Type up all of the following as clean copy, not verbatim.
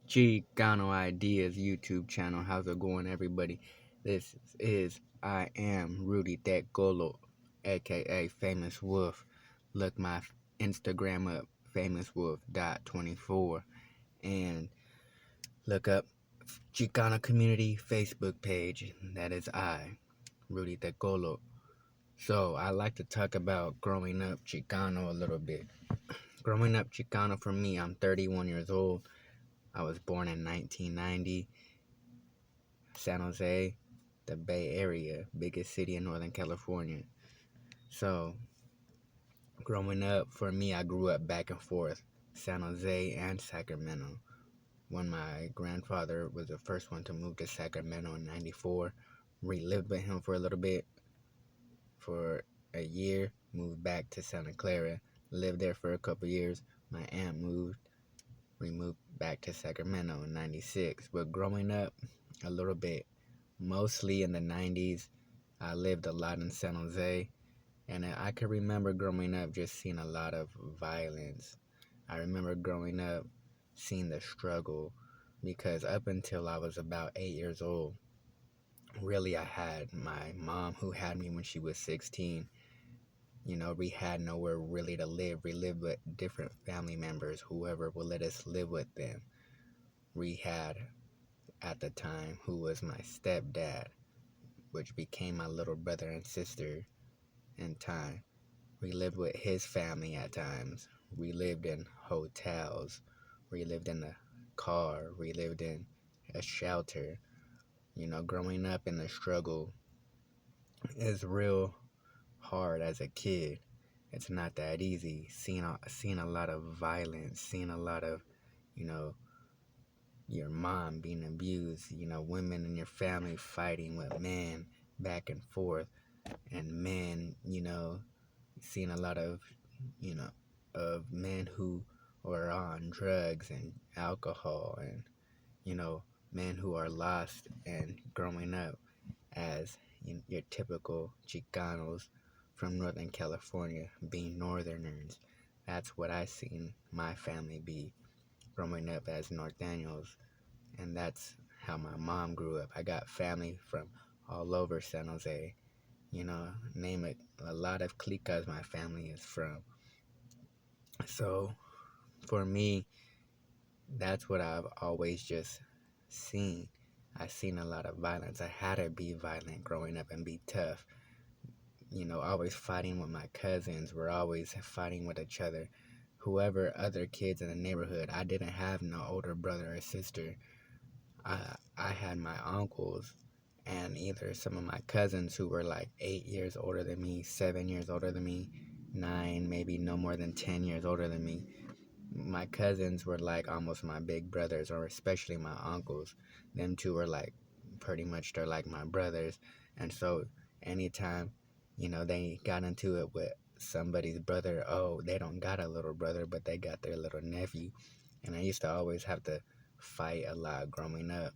Chicano Ideas YouTube channel. How's it going, everybody? This is I am Rudy That Golo, aka Famous Wolf. Look my Instagram up, famouswolf.24, and look up Chicano Community Facebook page. That is I, Rudy That Golo. So I like to talk about growing up Chicano a little bit. Growing up Chicano for me, I'm 31 years old. I was born in 1990. San Jose, the Bay Area, biggest city in Northern California. So, growing up, for me, I grew up back and forth, San Jose and Sacramento. When my grandfather was the first one to move to Sacramento in 94, we lived with him for a little bit, for a year, moved back to Santa Clara, lived there for a couple years. My aunt moved, we moved back to Sacramento in 96. But growing up, a little bit, mostly in the 90s, I lived a lot in San Jose, and I could remember growing up just seeing a lot of violence. I remember growing up seeing the struggle because up until I was about 8 years old, really I had my mom who had me when she was 16. We had nowhere really to live. We lived with different family members, whoever would let us live with them. We had, at the time, who was my stepdad, which became my little brother and sister in time. We lived with his family at times. We lived in hotels. We lived in a car. We lived in a shelter. Growing up in the struggle is real hard as a kid. It's not that easy. Seeing a lot of violence, seeing a lot of, you know, your mom being abused, women in your family fighting with men back and forth, and men, seeing a lot of, you know, of men who are on drugs and alcohol, and, men who are lost and growing up as your typical Chicanos from Northern California, being Northerners. That's what I seen my family be growing up as Norteños, and that's how my mom grew up. I got family from all over San Jose. Name it, a lot of clicas my family is from. So for me, that's what I've always just seen. I seen a lot of violence. I had to be violent growing up and be tough. Always fighting with my cousins. We're always fighting with each other. Whoever other kids in the neighborhood. I didn't have no older brother or sister. I had my uncles and either some of my cousins who were like 8 years older than me, 7 years older than me, 9, maybe no more than 10 years older than me. My cousins were like almost my big brothers, or especially my uncles. Them two were like pretty much, they're like my brothers. And so anytime, they got into it with somebody's brother, oh, they don't got a little brother, but they got their little nephew. And I used to always have to fight a lot growing up.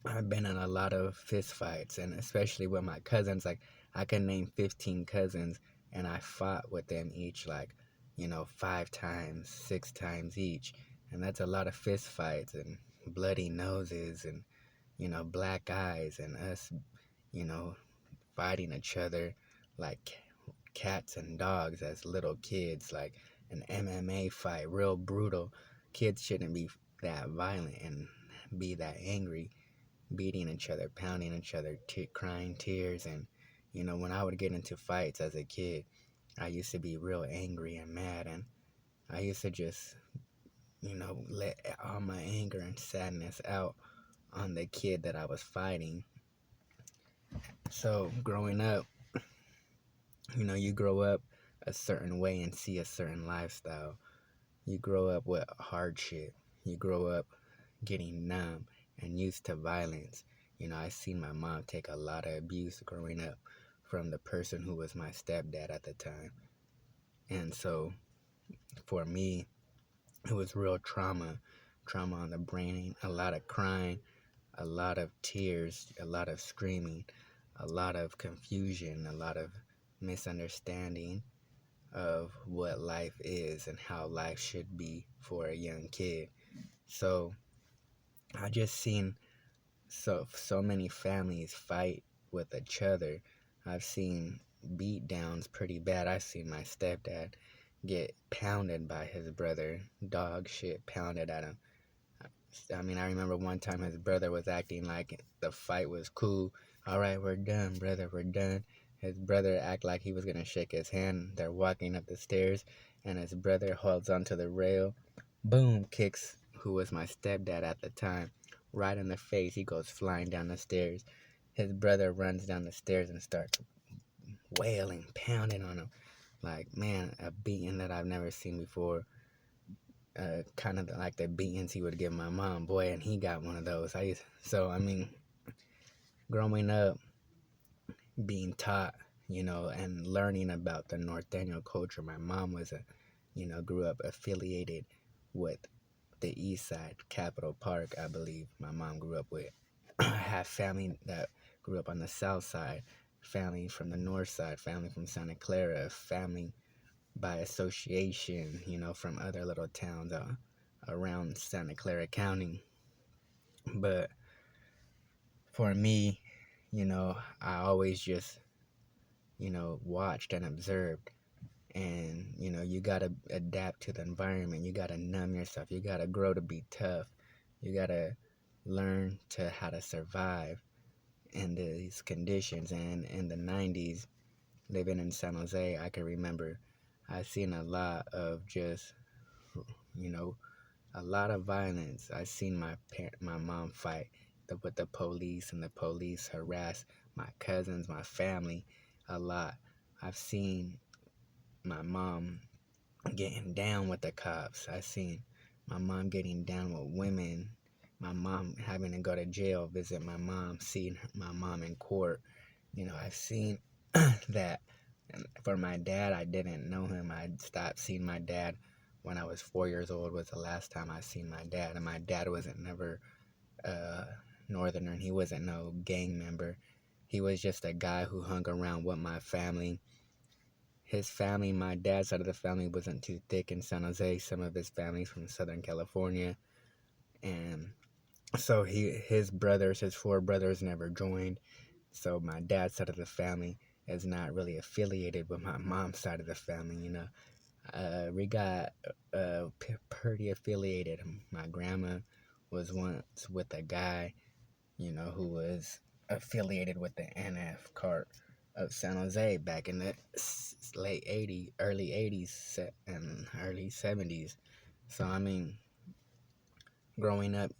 I've been in a lot of fist fights, and especially with my cousins. Like, I can name 15 cousins, and I fought with them each, like, 5 times, 6 times each. And that's a lot of fist fights and bloody noses and, black eyes, and us, you know, fighting each other like cats and dogs as little kids, like an MMA fight, real brutal. Kids shouldn't be that violent and be that angry, beating each other, pounding each other, crying tears. And, when I would get into fights as a kid, I used to be real angry and mad. And I used to just, let all my anger and sadness out on the kid that I was fighting. So, growing up, you grow up a certain way and see a certain lifestyle. You grow up with hardship. You grow up getting numb and used to violence. I seen my mom take a lot of abuse growing up from the person who was my stepdad at the time. And so for me, it was real trauma on the brain, a lot of crying, a lot of tears, a lot of screaming, a lot of confusion, a lot of misunderstanding of what life is and how life should be for a young kid. So I just seen so many families fight with each other. I've seen beat downs pretty bad. I seen my stepdad get pounded by his brother, dog shit pounded at him. I mean, I remember one time his brother was acting like the fight was cool. All right, we're done, brother, we're done. His brother act like he was gonna shake his hand. They're walking up the stairs, and his brother holds onto the rail. Boom, kicks who was my stepdad at the time right in the face. He goes flying down the stairs. His brother runs down the stairs and starts wailing, pounding on him. Like, man, a beating that I've never seen before. Kind of like the beatings he would give my mom, boy, and he got one of those. I mean, growing up, being taught, and learning about the Norteño culture. My mom grew up affiliated with the East Side, Capitol Park, I believe. My mom grew up with. I have family that grew up on the South Side, family from the North Side, family from Santa Clara, family by association, from other little towns around Santa Clara County. But for me, I always just, watched and observed. And, you got to adapt to the environment. You got to numb yourself. You got to grow to be tough. You got to learn to how to survive in these conditions. And in the 90s, living in San Jose, I can remember I seen a lot of just, you know, a lot of violence. I seen my mom fight with the police, and the police harass my cousins, my family, a lot. I've seen my mom getting down with the cops. I seen my mom getting down with women. My mom having to go to jail, visit my mom, seeing my mom in court. I've seen that. And for my dad, I didn't know him. I stopped seeing my dad when I was 4 years old. Was the last time I seen my dad. And my dad wasn't never northerner. He wasn't no gang member. He was just a guy who hung around with my family. His family, my dad's side of the family, wasn't too thick in San Jose. Some of his family's from Southern California. And so his brothers, his four brothers, never joined. So my dad's side of the family is not really affiliated with my mom's side of the family. We got pretty affiliated. My grandma was once with a guy, who was affiliated with the NF cart of San Jose back in the late 80s, early 80s, and early 70s. So, I mean, growing up,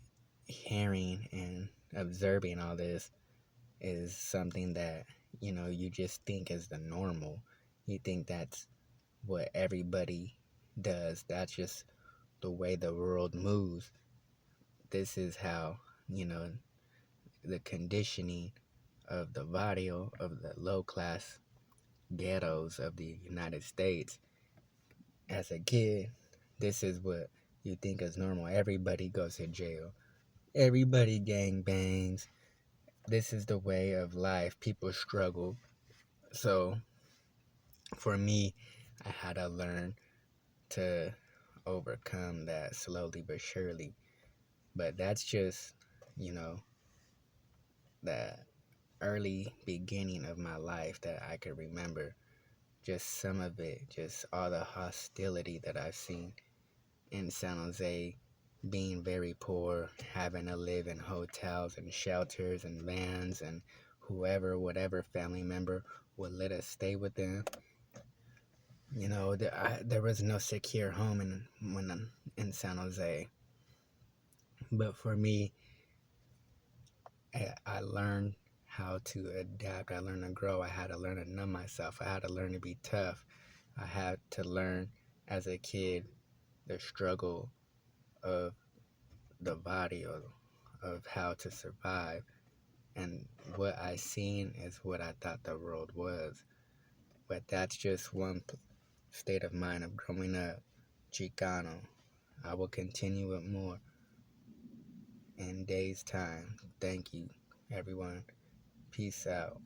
hearing and observing all this is something that, you just think is the normal. You think that's what everybody does. That's just the way the world moves. This is how, the conditioning of the barrio, of the low class ghettos of the United States. As a kid, this is what you think is normal. Everybody goes to jail. Everybody gang bangs. This is the way of life. People struggle. So for me, I had to learn to overcome that slowly but surely. But that's just, you know, the early beginning of my life that I could remember. Just some of it, just all the hostility that I've seen in San Jose, being very poor, having to live in hotels and shelters and vans, and whatever family member would let us stay with them. There was no secure home in San Jose. But for me, I learned how to adapt. I learned to grow. I had to learn to numb myself. I had to learn to be tough. I had to learn as a kid the struggle of the body, of how to survive. And what I seen is what I thought the world was. But that's just one state of mind of growing up Chicano. I will continue with more in days time. Thank you, everyone. Peace out.